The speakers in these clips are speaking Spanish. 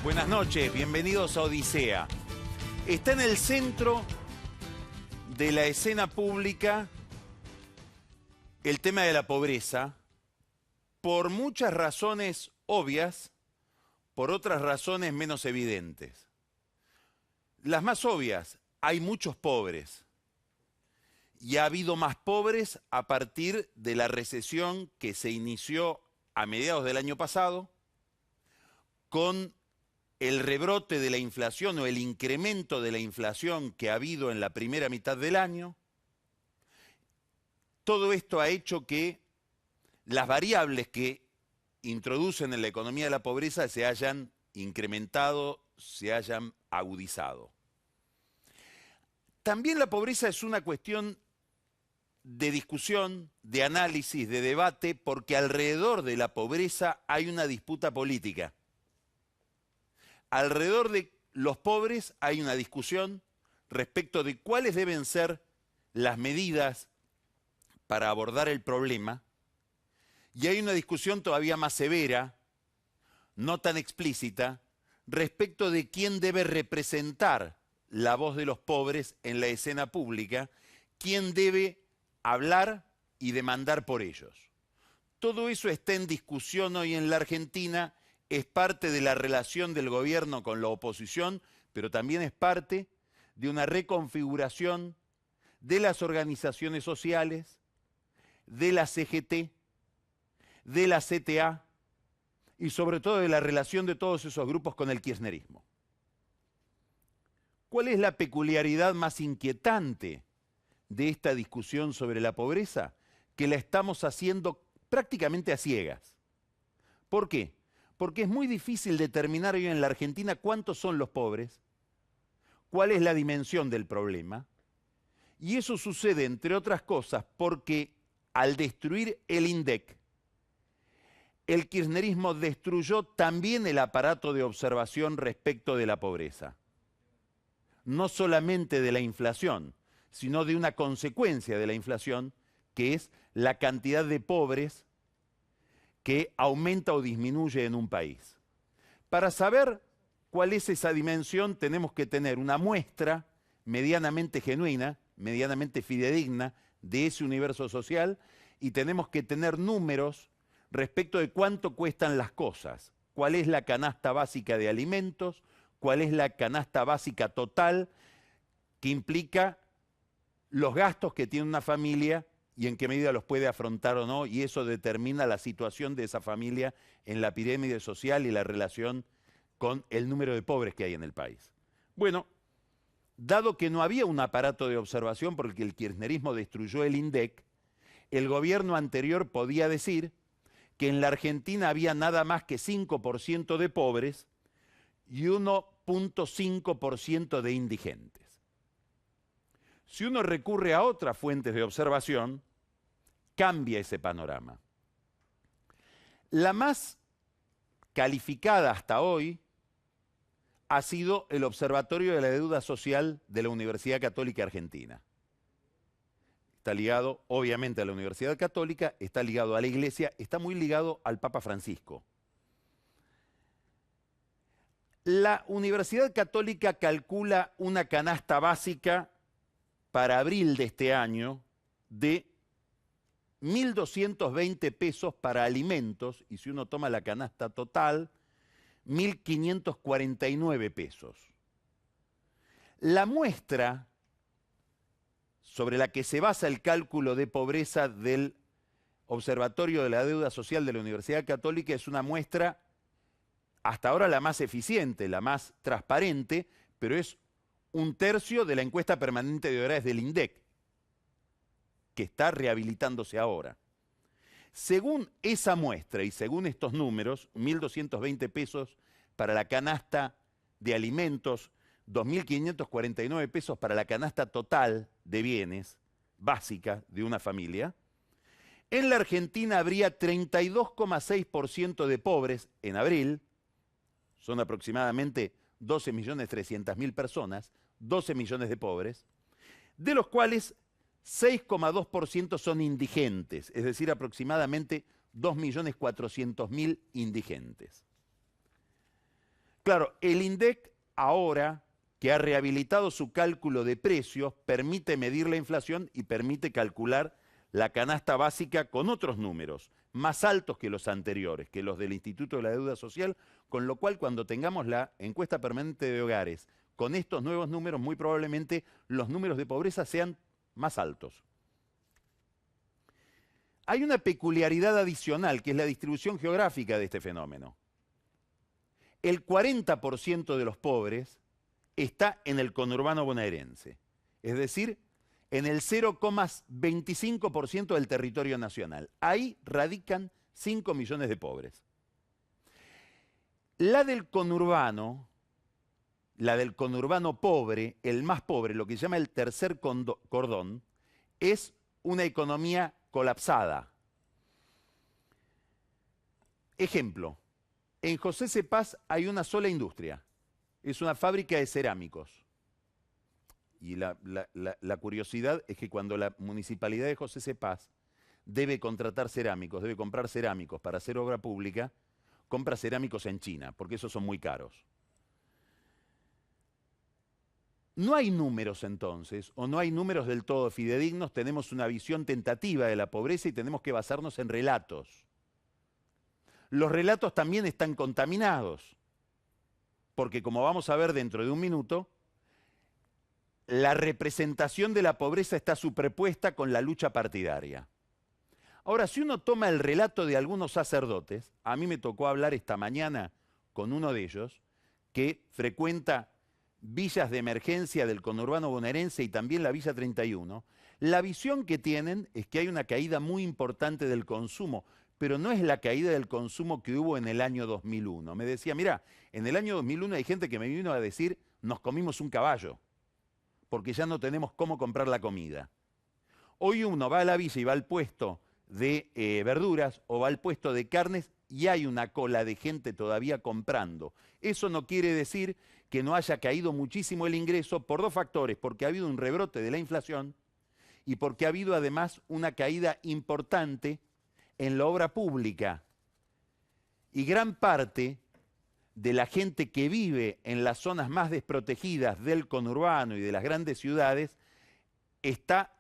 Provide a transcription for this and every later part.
Buenas noches, bienvenidos a Odisea. Está en el centro de la escena pública el tema de la pobreza, por muchas razones obvias, por otras razones menos evidentes. Las más obvias, hay muchos pobres. Y ha habido más pobres a partir de la recesión que se inició a mediados del año pasado, con el rebrote de la inflación o el incremento de la inflación que ha habido en la primera mitad del año. Todo esto ha hecho que las variables que introducen en la economía de la pobreza se hayan incrementado, se hayan agudizado. También la pobreza es una cuestión de discusión, de análisis, de debate, porque alrededor de la pobreza hay una disputa política. Alrededor de los pobres hay una discusión respecto de cuáles deben ser las medidas para abordar el problema, y hay una discusión todavía más severa, no tan explícita, respecto de quién debe representar la voz de los pobres en la escena pública, quién debe hablar y demandar por ellos. Todo eso está en discusión hoy en la Argentina, es parte de la relación del gobierno con la oposición, pero también es parte de una reconfiguración de las organizaciones sociales, de la CGT, de la CTA y sobre todo de la relación de todos esos grupos con el kirchnerismo. ¿Cuál es la peculiaridad más inquietante de esta discusión sobre la pobreza? Que la estamos haciendo prácticamente a ciegas. ¿Por qué? Porque es muy difícil determinar hoy en la Argentina cuántos son los pobres, cuál es la dimensión del problema, y eso sucede, entre otras cosas, porque al destruir el INDEC, el kirchnerismo destruyó también el aparato de observación respecto de la pobreza. No solamente de la inflación, sino de una consecuencia de la inflación, que es la cantidad de pobres que aumenta o disminuye en un país. Para saber cuál es esa dimensión, tenemos que tener una muestra medianamente genuina, medianamente fidedigna de ese universo social, y tenemos que tener números respecto de cuánto cuestan las cosas, cuál es la canasta básica de alimentos, cuál es la canasta básica total, que implica los gastos que tiene una familia y en qué medida los puede afrontar o no, y eso determina la situación de esa familia en la pirámide social y la relación con el número de pobres que hay en el país. Bueno, dado que no había un aparato de observación porque el kirchnerismo destruyó el INDEC, el gobierno anterior podía decir que en la Argentina había nada más que 5% de pobres y 1,5% de indigentes. Si uno recurre a otras fuentes de observación, cambia ese panorama. La más calificada hasta hoy ha sido el Observatorio de la Deuda Social de la Universidad Católica Argentina. Está ligado, obviamente, a la Universidad Católica, está ligado a la Iglesia, está muy ligado al Papa Francisco. La Universidad Católica calcula una canasta básica para abril de este año de 1.220 pesos para alimentos, y si uno toma la canasta total, 1.549 pesos. La muestra sobre la que se basa el cálculo de pobreza del Observatorio de la Deuda Social de la Universidad Católica es una muestra, hasta ahora la más eficiente, la más transparente, pero es 1/3 de la encuesta permanente de hogares del INDEC, que está rehabilitándose ahora. Según esa muestra y según estos números, 1.220 pesos para la canasta de alimentos, 2.549 pesos para la canasta total de bienes básica de una familia, en la Argentina habría 32,6% de pobres en abril, son aproximadamente 12.300.000 personas, 12 millones de pobres, de los cuales 6,2% son indigentes, es decir, aproximadamente 2.400.000 indigentes. Claro, el INDEC ahora que ha rehabilitado su cálculo de precios, permite medir la inflación y permite calcular la canasta básica con otros números, más altos que los anteriores, que los del Instituto de la Deuda Social, con lo cual cuando tengamos la encuesta permanente de hogares con estos nuevos números, muy probablemente los números de pobreza sean más altos. Hay una peculiaridad adicional, que es la distribución geográfica de este fenómeno. El 40% de los pobres está en el conurbano bonaerense, es decir, en el 0,25% del territorio nacional. Ahí radican 5 millones de pobres. La del conurbano pobre, el más pobre, lo que se llama el tercer cordón, es una economía colapsada. Ejemplo, en José Cepaz hay una sola industria, es una fábrica de cerámicos. Y la curiosidad es que cuando la municipalidad de José Cepaz debe contratar cerámicos, debe comprar cerámicos para hacer obra pública, compra cerámicos en China, porque esos son muy caros. No hay números entonces, o no hay números del todo fidedignos, tenemos una visión tentativa de la pobreza y tenemos que basarnos en relatos. Los relatos también están contaminados, porque como vamos a ver dentro de un minuto, la representación de la pobreza está superpuesta con la lucha partidaria. Ahora, si uno toma el relato de algunos sacerdotes, a mí me tocó hablar esta mañana con uno de ellos, que frecuenta villas de emergencia del conurbano bonaerense y también la Villa 31, la visión que tienen es que hay una caída muy importante del consumo, pero no es la caída del consumo que hubo en el año 2001. Me decía, mira, en el año 2001 hay gente que me vino a decir, nos comimos un caballo, porque ya no tenemos cómo comprar la comida. Hoy uno va a la villa y va al puesto de verduras o va al puesto de carnes y hay una cola de gente todavía comprando. Eso no quiere decir que no haya caído muchísimo el ingreso por dos factores, porque ha habido un rebrote de la inflación y porque ha habido además una caída importante en la obra pública. Y gran parte de la gente que vive en las zonas más desprotegidas del conurbano y de las grandes ciudades está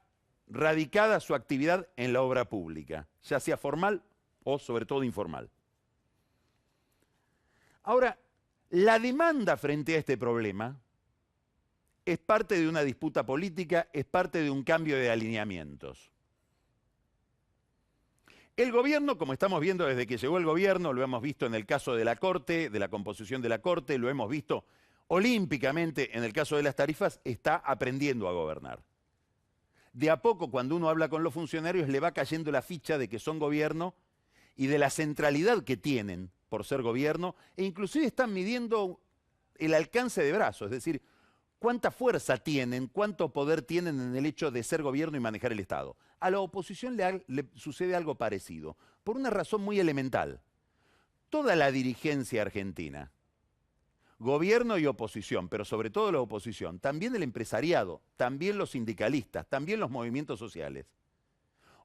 radicada su actividad en la obra pública, ya sea formal o sobre todo informal. Ahora, la demanda frente a este problema es parte de una disputa política, es parte de un cambio de alineamientos. El gobierno, como estamos viendo desde que llegó el gobierno, lo hemos visto en el caso de la Corte, de la composición de la Corte, lo hemos visto olímpicamente en el caso de las tarifas, está aprendiendo a gobernar. De a poco, cuando uno habla con los funcionarios, le va cayendo la ficha de que son gobierno y de la centralidad que tienen por ser gobierno, e inclusive están midiendo el alcance de brazos, es decir, cuánta fuerza tienen, cuánto poder tienen en el hecho de ser gobierno y manejar el Estado. A la oposición le sucede algo parecido, por una razón muy elemental. Toda la dirigencia argentina, gobierno y oposición, pero sobre todo la oposición, también el empresariado, también los sindicalistas, también los movimientos sociales,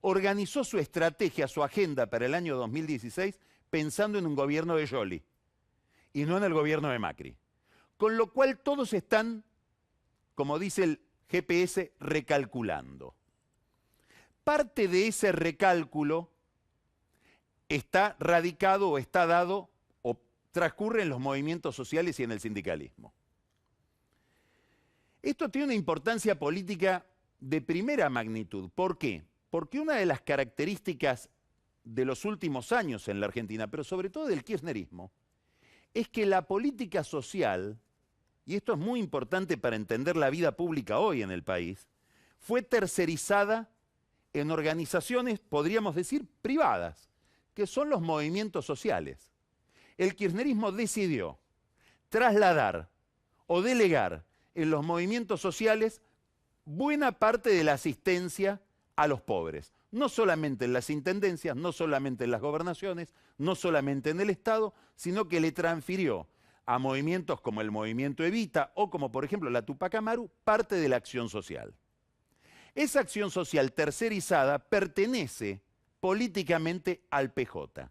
organizó su estrategia, su agenda para el año 2016 pensando en un gobierno de Scioli y no en el gobierno de Macri. Con lo cual todos están, como dice el GPS, recalculando. Parte de ese recálculo está radicado o está dado o transcurre en los movimientos sociales y en el sindicalismo. Esto tiene una importancia política de primera magnitud. ¿Por qué? Porque una de las características de los últimos años en la Argentina, pero sobre todo del kirchnerismo, es que la política social, y esto es muy importante para entender la vida pública hoy en el país, fue tercerizada en organizaciones, podríamos decir, privadas, que son los movimientos sociales. El kirchnerismo decidió trasladar o delegar en los movimientos sociales buena parte de la asistencia a los pobres. No solamente en las intendencias, no solamente en las gobernaciones, no solamente en el Estado, sino que le transfirió a movimientos como el movimiento Evita o como por ejemplo la Tupac Amaru, parte de la acción social. Esa acción social tercerizada pertenece políticamente al PJ,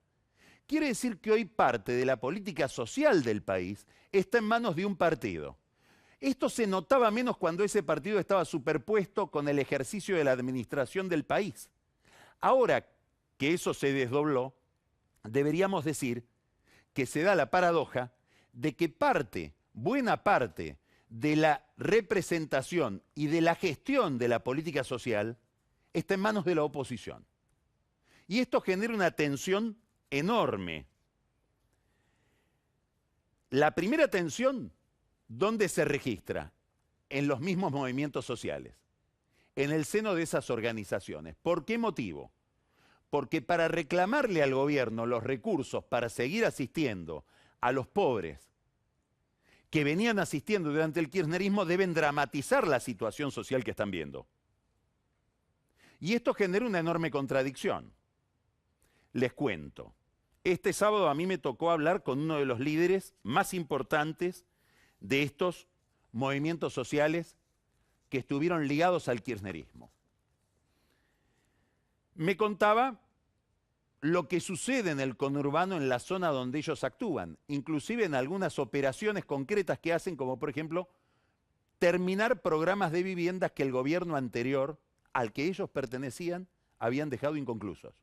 quiere decir que hoy parte de la política social del país está en manos de un partido. Esto se notaba menos cuando ese partido estaba superpuesto con el ejercicio de la administración del país. Ahora que eso se desdobló, deberíamos decir que se da la paradoja de que buena parte de la representación y de la gestión de la política social está en manos de la oposición. Y esto genera una tensión enorme. La primera tensión, ¿dónde se registra? En los mismos movimientos sociales, en el seno de esas organizaciones. ¿Por qué motivo? Porque para reclamarle al gobierno los recursos para seguir asistiendo a los pobres que venían asistiendo durante el kirchnerismo deben dramatizar la situación social que están viendo. Y esto genera una enorme contradicción. Les cuento. Este sábado a mí me tocó hablar con uno de los líderes más importantes de estos movimientos sociales que estuvieron ligados al kirchnerismo. Me contaba lo que sucede en el conurbano en la zona donde ellos actúan, inclusive en algunas operaciones concretas que hacen, como por ejemplo, terminar programas de viviendas que el gobierno anterior, al que ellos pertenecían, habían dejado inconclusos.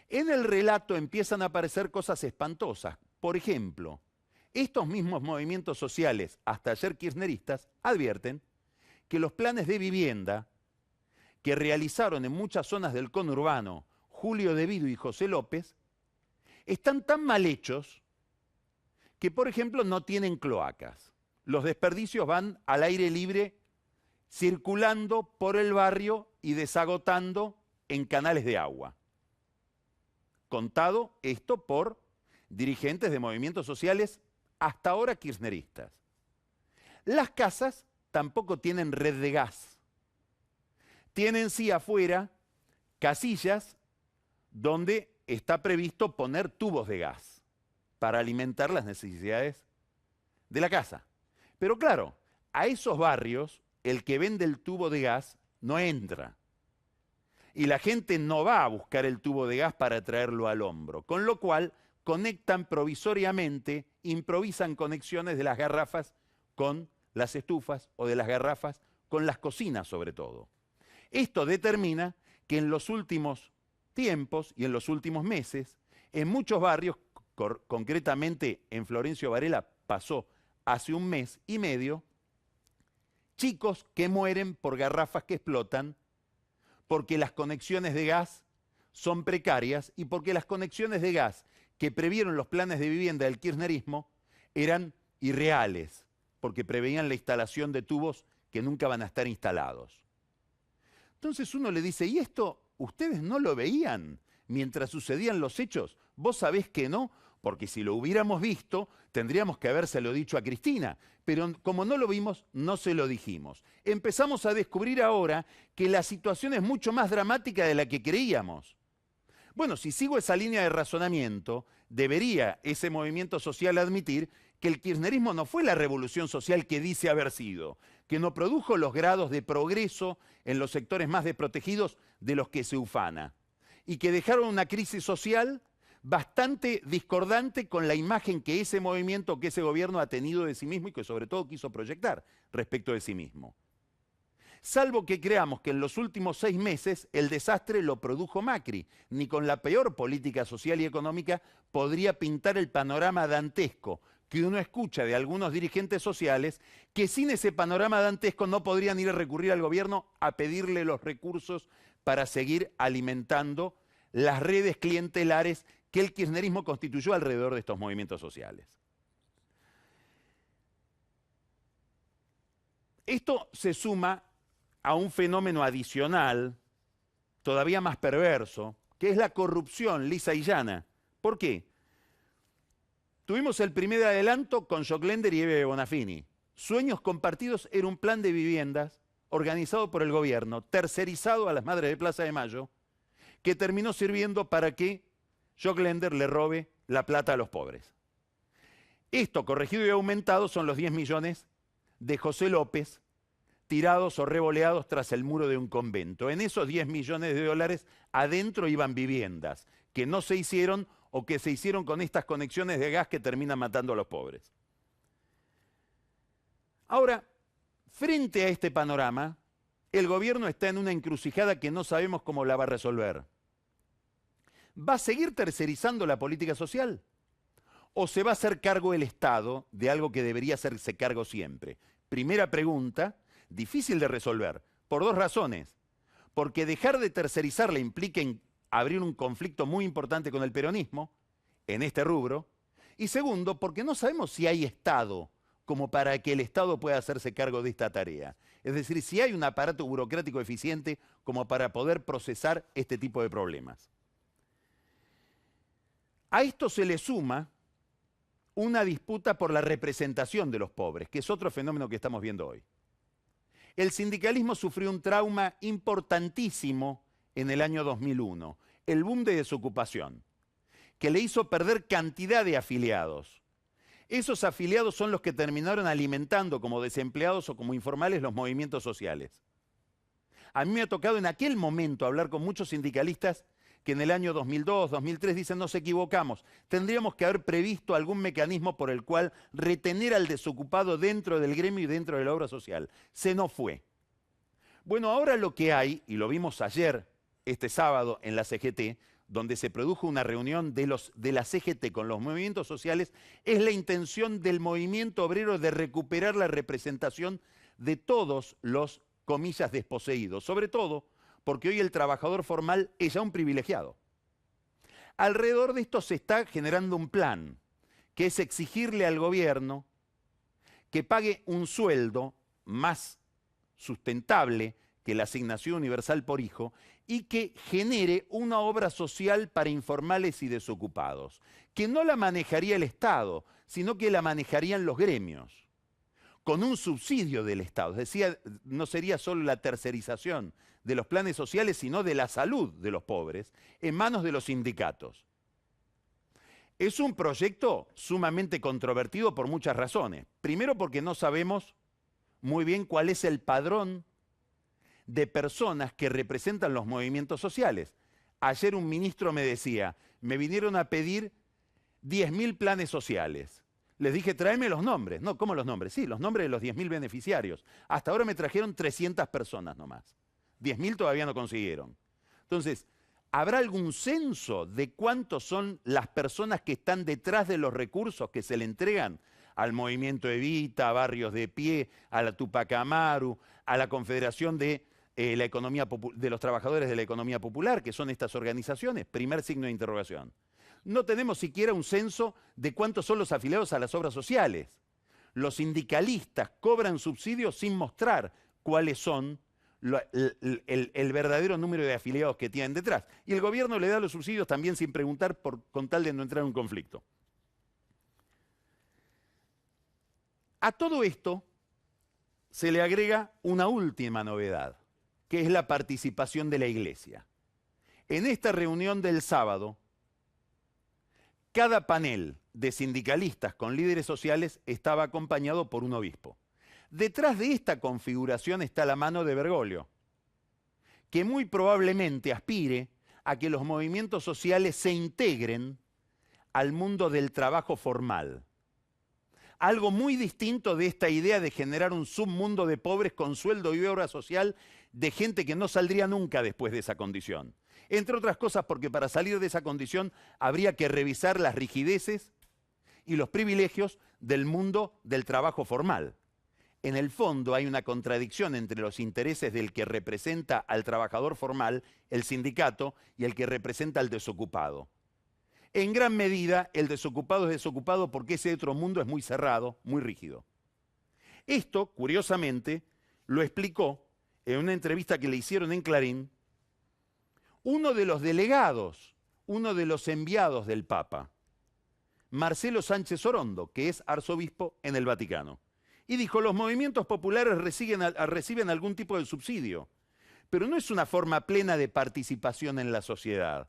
En el relato empiezan a aparecer cosas espantosas. Por ejemplo, estos mismos movimientos sociales, hasta ayer kirchneristas, advierten que los planes de vivienda que realizaron en muchas zonas del conurbano Julio De Vido y José López, están tan mal hechos que, por ejemplo, no tienen cloacas. Los desperdicios van al aire libre, circulando por el barrio y desagotando en canales de agua. Contado esto por dirigentes de movimientos sociales hasta ahora kirchneristas. Las casas tampoco tienen red de gas. Tienen sí afuera casillas donde está previsto poner tubos de gas para alimentar las necesidades de la casa. Pero claro, a esos barrios el que vende el tubo de gas no entra. Y la gente no va a buscar el tubo de gas para traerlo al hombro. Con lo cual conectan provisoriamente, improvisan conexiones de las garrafas con las estufas o de las garrafas con las cocinas sobre todo. Esto determina que en los últimos tiempos y en los últimos meses, en muchos barrios, concretamente en Florencio Varela pasó hace un mes y medio, chicos que mueren por garrafas que explotan porque las conexiones de gas son precarias y porque las conexiones de gas que previeron los planes de vivienda del kirchnerismo eran irreales, porque preveían la instalación de tubos que nunca van a estar instalados. Entonces uno le dice, ¿y esto ustedes no lo veían mientras sucedían los hechos? Vos sabés que no, porque si lo hubiéramos visto, tendríamos que habérselo dicho a Cristina. Pero como no lo vimos, no se lo dijimos. Empezamos a descubrir ahora que la situación es mucho más dramática de la que creíamos. Bueno, si sigo esa línea de razonamiento, debería ese movimiento social admitir que el kirchnerismo no fue la revolución social que dice haber sido, que no produjo los grados de progreso en los sectores más desprotegidos de los que se ufana, y que dejaron una crisis social bastante discordante con la imagen que ese movimiento, que ese gobierno ha tenido de sí mismo y que sobre todo quiso proyectar respecto de sí mismo. Salvo que creamos que en los últimos 6 meses el desastre lo produjo Macri, ni con la peor política social y económica podría pintar el panorama dantesco que uno escucha de algunos dirigentes sociales, que sin ese panorama dantesco no podrían ir a recurrir al gobierno a pedirle los recursos para seguir alimentando las redes clientelares que el kirchnerismo constituyó alrededor de estos movimientos sociales. Esto se suma a un fenómeno adicional, todavía más perverso, que es la corrupción lisa y llana. ¿Por qué? Tuvimos el primer adelanto con Joclender y Eve Bonafini. Sueños Compartidos era un plan de viviendas organizado por el gobierno, tercerizado a las Madres de Plaza de Mayo, que terminó sirviendo para que Joclender le robe la plata a los pobres. Esto, corregido y aumentado, son los 10 millones de José López, tirados o revoleados tras el muro de un convento. En esos 10 millones de dólares adentro iban viviendas que no se hicieron o que se hicieron con estas conexiones de gas que terminan matando a los pobres. Ahora, frente a este panorama, el gobierno está en una encrucijada que no sabemos cómo la va a resolver. ¿Va a seguir tercerizando la política social? ¿O se va a hacer cargo el Estado de algo que debería hacerse cargo siempre? Primera pregunta, difícil de resolver, por dos razones. Porque dejar de tercerizarla implica abrir un conflicto muy importante con el peronismo, en este rubro. Y segundo, porque no sabemos si hay Estado como para que el Estado pueda hacerse cargo de esta tarea. Es decir, si hay un aparato burocrático eficiente como para poder procesar este tipo de problemas. A esto se le suma una disputa por la representación de los pobres, que es otro fenómeno que estamos viendo hoy. El sindicalismo sufrió un trauma importantísimo en el año 2001, el boom de desocupación, que le hizo perder cantidad de afiliados. Esos afiliados son los que terminaron alimentando como desempleados o como informales los movimientos sociales. A mí me ha tocado en aquel momento hablar con muchos sindicalistas que en el año 2002, 2003 dicen nos equivocamos, tendríamos que haber previsto algún mecanismo por el cual retener al desocupado dentro del gremio y dentro de la obra social. Se nos fue. Bueno, ahora lo que hay, y lo vimos ayer, este sábado, en la CGT, donde se produjo una reunión de la CGT con los movimientos sociales, es la intención del movimiento obrero de recuperar la representación de todos los, comillas, desposeídos, sobre todo porque hoy el trabajador formal es ya un privilegiado. Alrededor de esto se está generando un plan, que es exigirle al gobierno que pague un sueldo más sustentable que la asignación universal por hijo y que genere una obra social para informales y desocupados, que no la manejaría el Estado, sino que la manejarían los gremios, con un subsidio del Estado. Es decir, no sería solo la tercerización de los planes sociales, sino de la salud de los pobres, en manos de los sindicatos. Es un proyecto sumamente controvertido por muchas razones. Primero porque no sabemos muy bien cuál es el padrón de personas que representan los movimientos sociales. Ayer un ministro me decía, me vinieron a pedir 10.000 planes sociales. Les dije, tráeme los nombres. No, ¿cómo los nombres? Sí, los nombres de los 10.000 beneficiarios. Hasta ahora me trajeron 300 personas nomás. 10.000 todavía no consiguieron. Entonces, ¿habrá algún censo de cuántos son las personas que están detrás de los recursos que se le entregan al movimiento Evita, a Barrios de Pie, a la Tupac Amaru, a la Confederación de los Trabajadores de la Economía Popular, que son estas organizaciones? Primer signo de interrogación. No tenemos siquiera un censo de cuántos son los afiliados a las obras sociales. Los sindicalistas cobran subsidios sin mostrar cuáles son el verdadero número de afiliados que tienen detrás. Y el gobierno le da los subsidios también sin preguntar con tal de no entrar en un conflicto. A todo esto se le agrega una última novedad, que es la participación de la Iglesia. En esta reunión del sábado, cada panel de sindicalistas con líderes sociales estaba acompañado por un obispo. Detrás de esta configuración está la mano de Bergoglio, que muy probablemente aspire a que los movimientos sociales se integren al mundo del trabajo formal. Algo muy distinto de esta idea de generar un submundo de pobres con sueldo y obra social de gente que no saldría nunca después de esa condición. Entre otras cosas porque para salir de esa condición habría que revisar las rigideces y los privilegios del mundo del trabajo formal. En el fondo hay una contradicción entre los intereses del que representa al trabajador formal, el sindicato, y el que representa al desocupado. En gran medida, el desocupado es desocupado porque ese otro mundo es muy cerrado, muy rígido. Esto, curiosamente, lo explicó en una entrevista que le hicieron en Clarín uno de los delegados, uno de los enviados del Papa, Marcelo Sánchez Orondo, que es arzobispo en el Vaticano. Y dijo, los movimientos populares reciben algún tipo de subsidio, pero no es una forma plena de participación en la sociedad.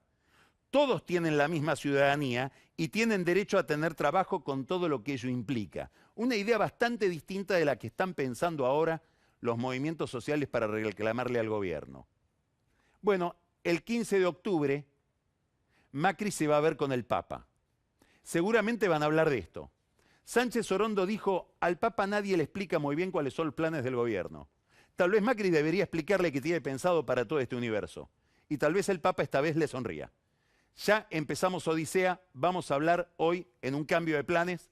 Todos tienen la misma ciudadanía y tienen derecho a tener trabajo con todo lo que ello implica. Una idea bastante distinta de la que están pensando ahora los movimientos sociales para reclamarle al gobierno. Bueno, el 15 de octubre, Macri se va a ver con el Papa. Seguramente van a hablar de esto. Sánchez Orondo dijo, al Papa nadie le explica muy bien cuáles son los planes del gobierno. Tal vez Macri debería explicarle qué tiene pensado para todo este universo. Y tal vez el Papa esta vez le sonría. Ya empezamos Odisea, vamos a hablar hoy en un cambio de planes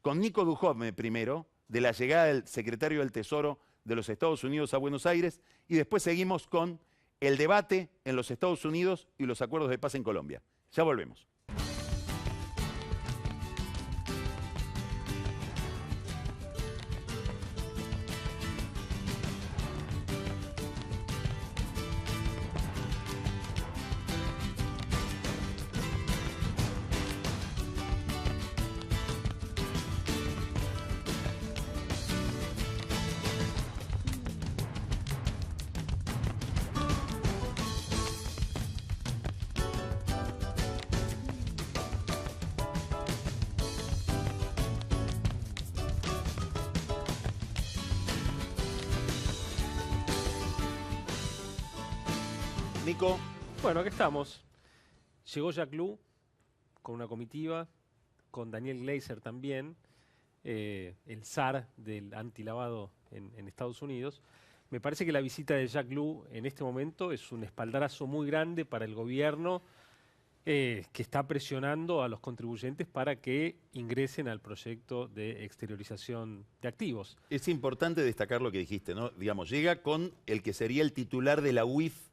con Nico Duhovne primero, de la llegada del secretario del Tesoro de los Estados Unidos a Buenos Aires, y después seguimos con el debate en los Estados Unidos y los acuerdos de paz en Colombia. Ya volvemos. Nico. Bueno, aquí estamos. Llegó Jack Lew con una comitiva, con Daniel Glazer también, el zar del antilavado en Estados Unidos. Me parece que la visita de Jack Lew en este momento es un espaldarazo muy grande para el gobierno que está presionando a los contribuyentes para que ingresen al proyecto de exteriorización de activos. Es importante destacar lo que dijiste, ¿no? Digamos, llega con el que sería el titular de la UIF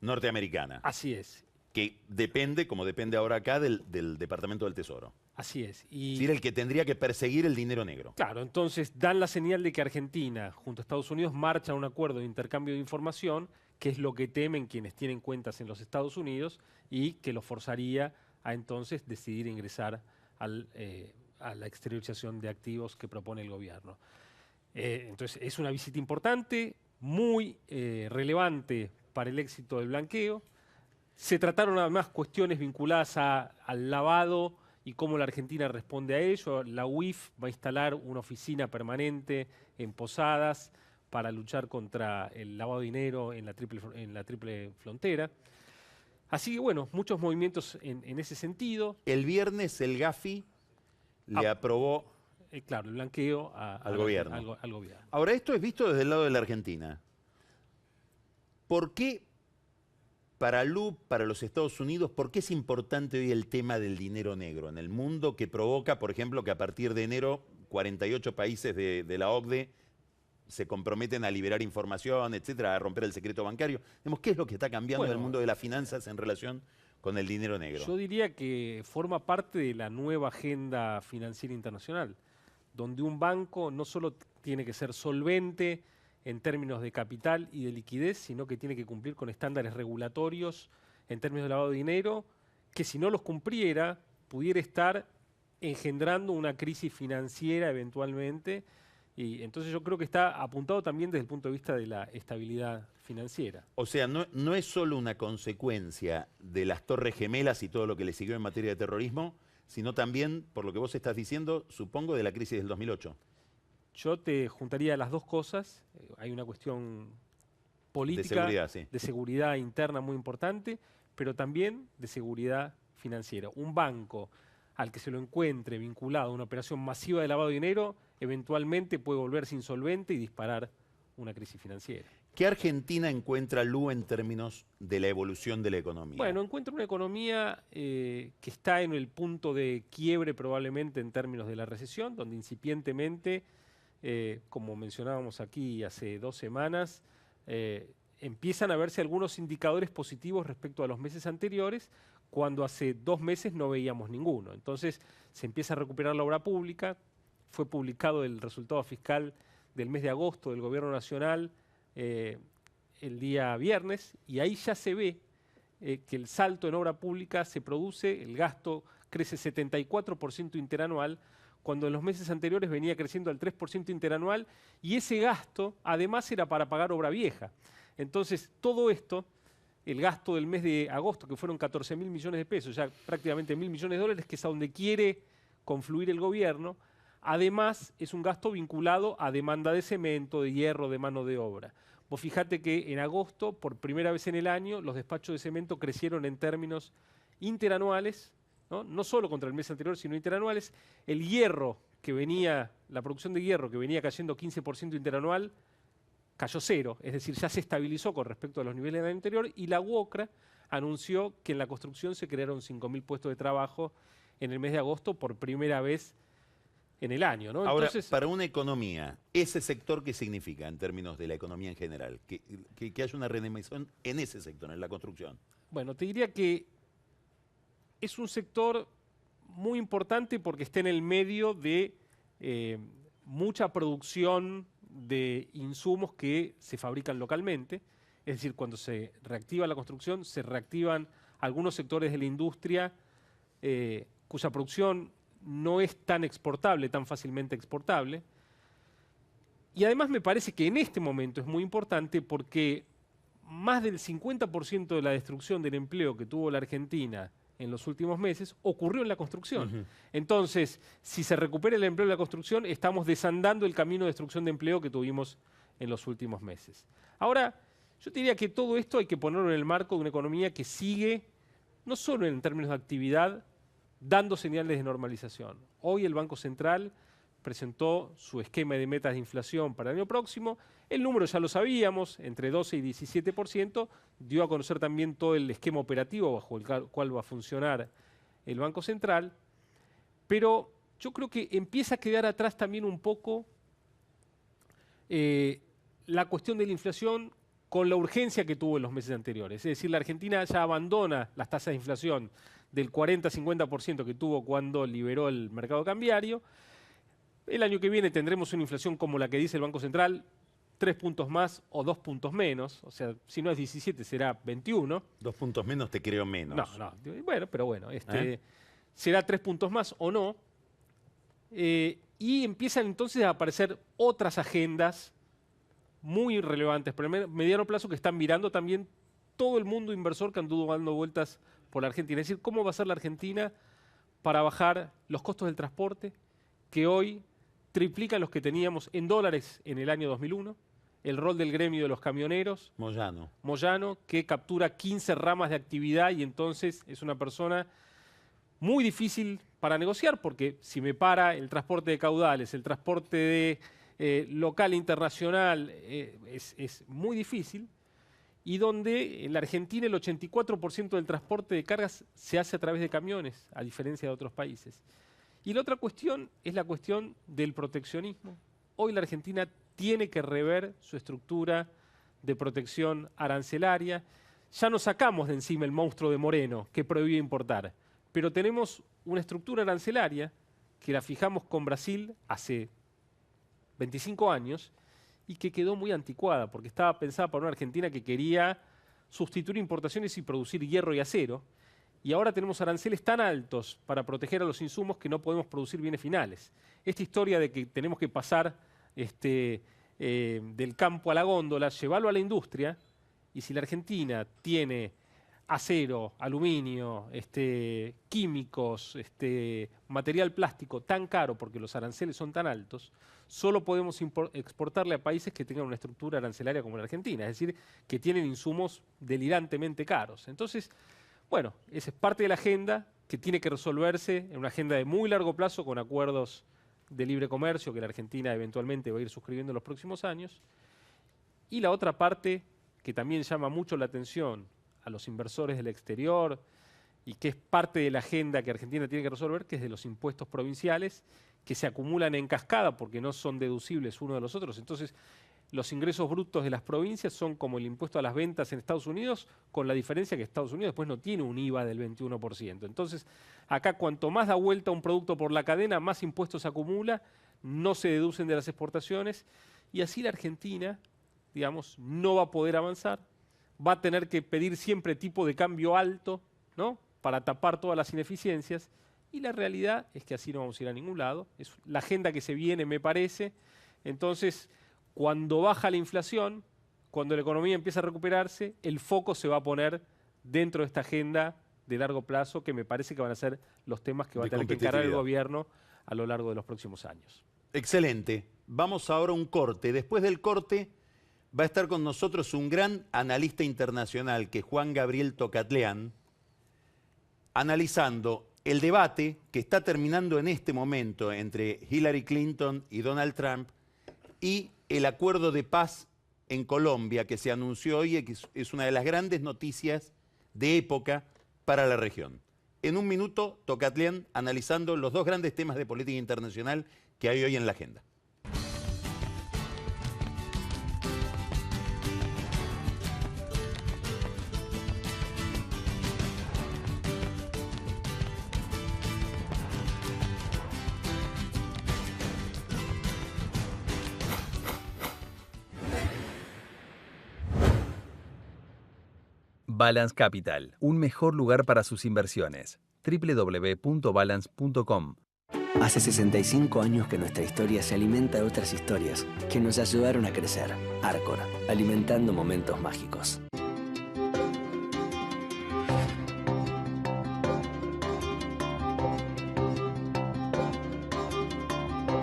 norteamericana. Así es. Que depende, como depende ahora acá, del Departamento del Tesoro. Así es. Es decir, el que tendría que perseguir el dinero negro. Claro, entonces dan la señal de que Argentina, junto a Estados Unidos, marcha a un acuerdo de intercambio de información, que es lo que temen quienes tienen cuentas en los Estados Unidos y que los forzaría a entonces decidir ingresar a la exteriorización de activos que propone el gobierno. Entonces es una visita importante, muy relevante para el éxito del blanqueo. Se trataron además cuestiones vinculadas al lavado y cómo la Argentina responde a ello. La UIF va a instalar una oficina permanente en Posadas para luchar contra el lavado de dinero en la triple frontera. Así que bueno, muchos movimientos en ese sentido. El viernes el Gafi le aprobó claro, el blanqueo al gobierno. Al gobierno. Ahora, esto es visto desde el lado de la Argentina. ¿Por qué para Lew, para los Estados Unidos, por qué es importante hoy el tema del dinero negro en el mundo que provoca, por ejemplo, que a partir de enero 48 países de la OCDE se comprometen a liberar información, etcétera, a romper el secreto bancario? ¿Qué es lo que está cambiando en el mundo de las finanzas en relación con el dinero negro? Yo diría que forma parte de la nueva agenda financiera internacional, donde un banco no solo tiene que ser solvente en términos de capital y de liquidez, sino que tiene que cumplir con estándares regulatorios en términos de lavado de dinero, que si no los cumpliera, pudiera estar engendrando una crisis financiera eventualmente. Y entonces yo creo que está apuntado también desde el punto de vista de la estabilidad financiera. O sea, no es solo una consecuencia de las Torres Gemelas y todo lo que le siguió en materia de terrorismo, sino también, por lo que vos estás diciendo, supongo, de la crisis del 2008. Yo te juntaría las dos cosas. Hay una cuestión política, de seguridad interna muy importante, pero también de seguridad financiera. Un banco al que se lo encuentre vinculado a una operación masiva de lavado de dinero, eventualmente puede volverse insolvente y disparar una crisis financiera. ¿Qué Argentina encuentra Lew en términos de la evolución de la economía? Bueno, encuentra una economía que está en el punto de quiebre probablemente en términos de la recesión, donde incipientemente, como mencionábamos aquí hace 2 semanas, empiezan a verse algunos indicadores positivos respecto a los meses anteriores, cuando hace 2 meses no veíamos ninguno. Entonces se empieza a recuperar la obra pública. Fue publicado el resultado fiscal del mes de agosto del Gobierno Nacional el día viernes, y ahí ya se ve que el salto en obra pública se produce, el gasto crece 74% interanual, cuando en los meses anteriores venía creciendo al 3% interanual, y ese gasto además era para pagar obra vieja. Entonces todo esto, el gasto del mes de agosto, que fueron 14.000 millones de pesos, ya prácticamente 1.000 millones de dólares, que es a donde quiere confluir el gobierno, además es un gasto vinculado a demanda de cemento, de hierro, de mano de obra. Vos fijate que en agosto, por primera vez en el año, los despachos de cemento crecieron en términos interanuales, no solo contra el mes anterior, sino interanuales. El hierro que venía, la producción de hierro que venía cayendo 15% interanual, cayó cero, es decir, ya se estabilizó con respecto a los niveles del año anterior, y la UOCRA anunció que en la construcción se crearon 5.000 puestos de trabajo en el mes de agosto por primera vez en el año, ¿no? Ahora, Entonces, para una economía, ¿ese sector qué significa en términos de la economía en general? Que haya una redefinición en ese sector, en la construcción. bueno, te diría que es un sector muy importante porque está en el medio de mucha producción de insumos que se fabrican localmente. Es decir, cuando se reactiva la construcción, se reactivan algunos sectores de la industria cuya producción no es tan exportable, tan fácilmente exportable. Y además me parece que en este momento es muy importante porque más del 50% de la destrucción del empleo que tuvo la Argentina en los últimos meses ocurrió en la construcción. Entonces, si se recupera el empleo en la construcción, estamos desandando el camino de destrucción de empleo que tuvimos en los últimos meses. Ahora, yo te diría que todo esto hay que ponerlo en el marco de una economía que sigue, no solo en términos de actividad, dando señales de normalización. Hoy el Banco Central presentó su esquema de metas de inflación para el año próximo. El número ya lo sabíamos, entre 12 y 17%. Dio a conocer también todo el esquema operativo bajo el cual va a funcionar el Banco Central. Pero yo creo que empieza a quedar atrás también un poco la cuestión de la inflación con la urgencia que tuvo en los meses anteriores. Es decir, la Argentina ya abandona las tasas de inflación del 40-50% que tuvo cuando liberó el mercado cambiario. El año que viene tendremos una inflación como la que dice el Banco Central, 3 puntos más o 2 puntos menos. O sea, si no es 17 será 21. 2 puntos menos te creo menos. No. Bueno, pero bueno, será 3 puntos más o no. Y empiezan entonces a aparecer otras agendas muy relevantes por el mediano plazo que están mirando también todo el mundo inversor que anduvo dando vueltas por la Argentina. Es decir, cómo va a ser la Argentina para bajar los costos del transporte, que hoy triplican los que teníamos en dólares en el año 2001, el rol del gremio de los camioneros, Moyano, que captura 15 ramas de actividad y entonces es una persona muy difícil para negociar, porque si me para el transporte de caudales, el transporte de local internacional, es muy difícil, y donde en la Argentina el 84% del transporte de cargas se hace a través de camiones, a diferencia de otros países. Y la otra cuestión es la cuestión del proteccionismo. Hoy la Argentina tiene que rever su estructura de protección arancelaria. Ya nos sacamos de encima el monstruo de Moreno, que prohibía importar, pero tenemos una estructura arancelaria que la fijamos con Brasil hace 25 años y que quedó muy anticuada, porque estaba pensada para una Argentina que quería sustituir importaciones y producir hierro y acero, y ahora tenemos aranceles tan altos para proteger a los insumos que no podemos producir bienes finales. Esta historia de que tenemos que pasar del campo a la góndola, llevarlo a la industria, y si la Argentina tiene acero, aluminio, químicos, material plástico tan caro porque los aranceles son tan altos, solo podemos exportarle a países que tengan una estructura arancelaria como la Argentina, es decir, que tienen insumos delirantemente caros. Entonces, bueno, esa es parte de la agenda que tiene que resolverse en una agenda de muy largo plazo con acuerdos de libre comercio que la Argentina eventualmente va a ir suscribiendo en los próximos años. Y la otra parte que también llama mucho la atención a los inversores del exterior y que es parte de la agenda que Argentina tiene que resolver, que es de los impuestos provinciales, que se acumulan en cascada porque no son deducibles uno de los otros. Entonces, los ingresos brutos de las provincias son como el impuesto a las ventas en Estados Unidos, con la diferencia que Estados Unidos después no tiene un IVA del 21%. Entonces, acá cuanto más da vuelta un producto por la cadena, más impuestos se acumula, no se deducen de las exportaciones, y así la Argentina, digamos, no va a poder avanzar, va a tener que pedir siempre tipo de cambio alto, ¿no?, para tapar todas las ineficiencias, y la realidad es que así no vamos a ir a ningún lado. Es la agenda que se viene, me parece. Entonces, cuando baja la inflación, cuando la economía empieza a recuperarse, el foco se va a poner dentro de esta agenda de largo plazo, que me parece que van a ser los temas que va a tener que encarar el gobierno a lo largo de los próximos años. Excelente. Vamos ahora a un corte. Después del corte va a estar con nosotros un gran analista internacional, que es Juan Gabriel Tocatlián, analizando el debate que está terminando en este momento entre Hillary Clinton y Donald Trump y el acuerdo de paz en Colombia que se anunció hoy y que es una de las grandes noticias de época para la región. En un minuto, Tocatlián analizando los dos grandes temas de política internacional que hay hoy en la agenda. Balance Capital, un mejor lugar para sus inversiones. www.balance.com. Hace 65 años que nuestra historia se alimenta de otras historias que nos ayudaron a crecer. Arcor, alimentando momentos mágicos.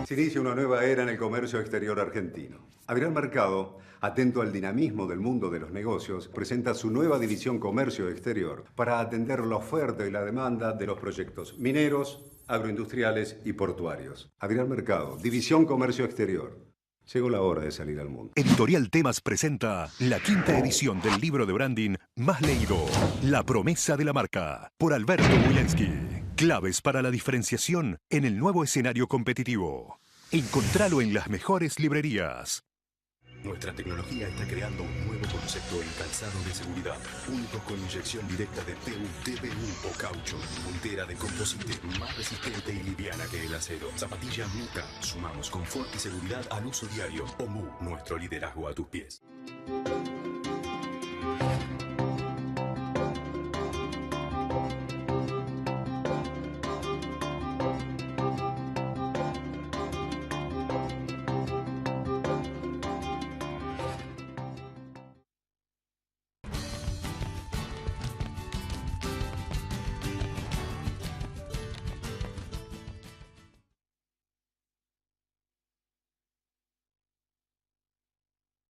Se inicia una nueva era en el comercio exterior argentino. Adrián Mercado, atento al dinamismo del mundo de los negocios, presenta su nueva división Comercio Exterior para atender la oferta y la demanda de los proyectos mineros, agroindustriales y portuarios. Adrián Mercado, División Comercio Exterior. Llegó la hora de salir al mundo. Editorial Temas presenta la 5ª edición del libro de branding más leído, La promesa de la marca, por Alberto Wilański. Claves para la diferenciación en el nuevo escenario competitivo. Encontralo en las mejores librerías. Nuestra tecnología está creando un nuevo concepto en calzado de seguridad, único con inyección directa de PU, TPU o caucho, puntera de composite, más resistente y liviana que el acero. Zapatilla Muta, sumamos confort y seguridad al uso diario. OMU, nuestro liderazgo a tus pies.